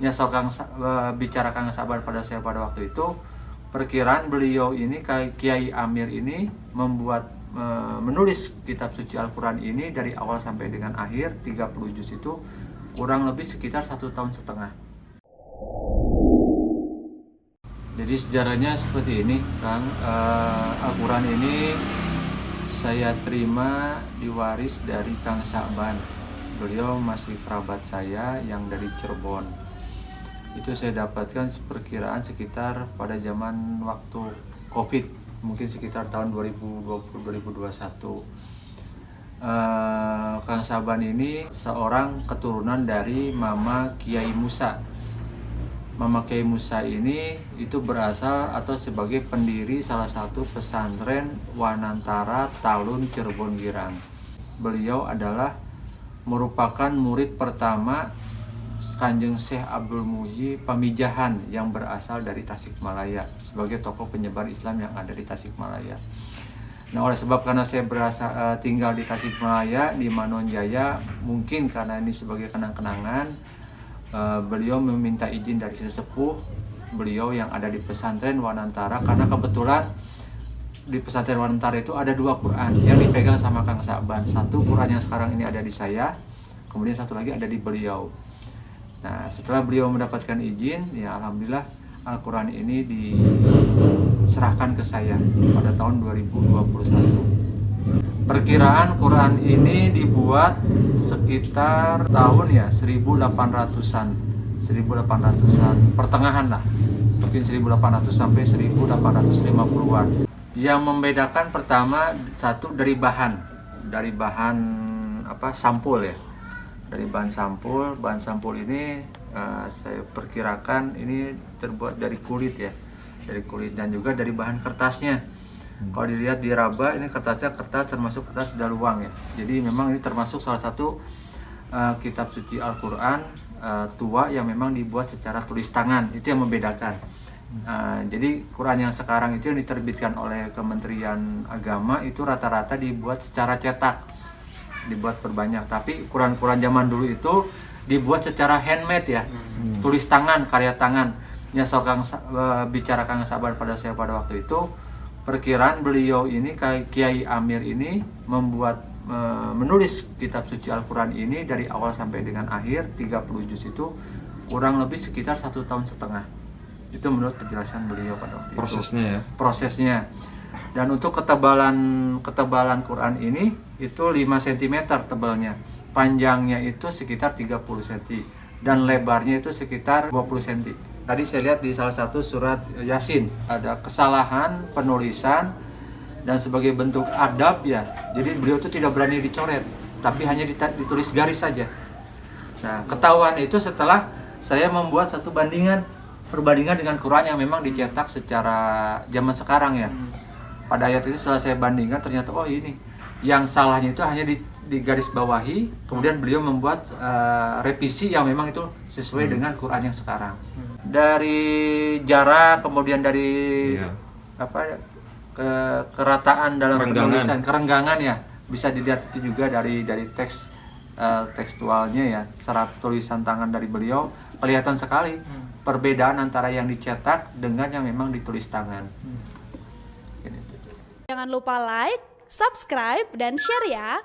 nyasar bicara Kang Sabar pada saya pada waktu itu, perkiraan beliau ini Kiai Amir ini menulis kitab suci Al-Quran ini dari awal sampai dengan akhir 30 juz itu kurang lebih sekitar 1,5 tahun. Jadi sejarahnya seperti ini, Kang. Al-Quran ini saya terima diwaris dari Kang Saban. Beliau masih kerabat saya yang dari Cirebon. Itu saya dapatkan perkiraan sekitar pada zaman waktu COVID, mungkin sekitar tahun 2020-2021. Kang Saban ini seorang keturunan dari Mama Kiai Musa. Mama Kiai Musa ini itu berasal atau sebagai pendiri salah satu pesantren Wanantara Talun Cirebon Girang. Beliau adalah merupakan murid pertama Kanjeng Syekh Abdul Muhyi Pamijahan yang berasal dari Tasikmalaya sebagai tokoh penyebar Islam yang ada di Tasikmalaya. Nah, oleh sebab karena saya tinggal di Tasikmalaya di Manonjaya, mungkin karena ini sebagai kenang-kenangan, beliau meminta izin dari sesepuh beliau yang ada di pesantren Wanantara, karena kebetulan di pesantren Wanantara itu ada 2 Quran yang dipegang sama Kang Saban. Satu Quran yang sekarang ini ada di saya, kemudian satu lagi ada di beliau. Nah, setelah beliau mendapatkan izin, ya alhamdulillah Al-Quran ini diserahkan ke saya pada tahun 2021. Perkiraan Quran ini dibuat sekitar tahun 1800-an, 1800-an pertengahan lah, mungkin 1800 sampai 1850-an. Yang membedakan pertama satu dari bahan sampul ya. Dari bahan sampul ini saya perkirakan ini terbuat dari kulit ya, dari kulit dan juga dari bahan kertasnya. Kalau dilihat di raba ini kertasnya termasuk kertas daluang ya. Jadi memang ini termasuk salah satu kitab suci Al-Quran tua yang memang dibuat secara tulis tangan. Itu yang membedakan. Jadi Quran yang sekarang itu yang diterbitkan oleh Kementerian Agama itu rata-rata dibuat secara cetak, dibuat berbanyak. Tapi Quran-Quran zaman dulu itu dibuat secara handmade ya, tulis tangan, karya tangan. Nyasar bicara Kang Sabar pada saya pada waktu itu, perkiraan beliau ini Kiai Amir ini menulis kitab suci Al-Quran ini dari awal sampai dengan akhir 30 juz itu kurang lebih sekitar 1,5 tahun. Itu menurut penjelasan beliau pada waktu itu. Prosesnya. Dan untuk ketebalan Quran ini itu 5 cm tebalnya. Panjangnya itu sekitar 30 cm dan lebarnya itu sekitar 20 cm. Tadi saya lihat di salah satu surat Yasin ada kesalahan penulisan dan sebagai bentuk adab ya. Jadi beliau itu tidak berani dicoret, tapi hanya ditulis garis saja. Nah, ketahuan itu setelah saya membuat satu perbandingan dengan Quran yang memang dicetak secara zaman sekarang ya. Pada ayat itu setelah saya bandingkan ternyata ini yang salahnya itu hanya di garis bawahi, kemudian beliau membuat revisi yang memang itu sesuai dengan Quran yang sekarang. Dari jarak, kemudian dari kerataan dalam penulisan, kerenggangan ya, bisa dilihat itu juga dari teks tekstualnya ya, serat tulisan tangan dari beliau kelihatan sekali perbedaan antara yang dicetak dengan yang memang ditulis tangan. Jangan lupa like, subscribe, dan share ya.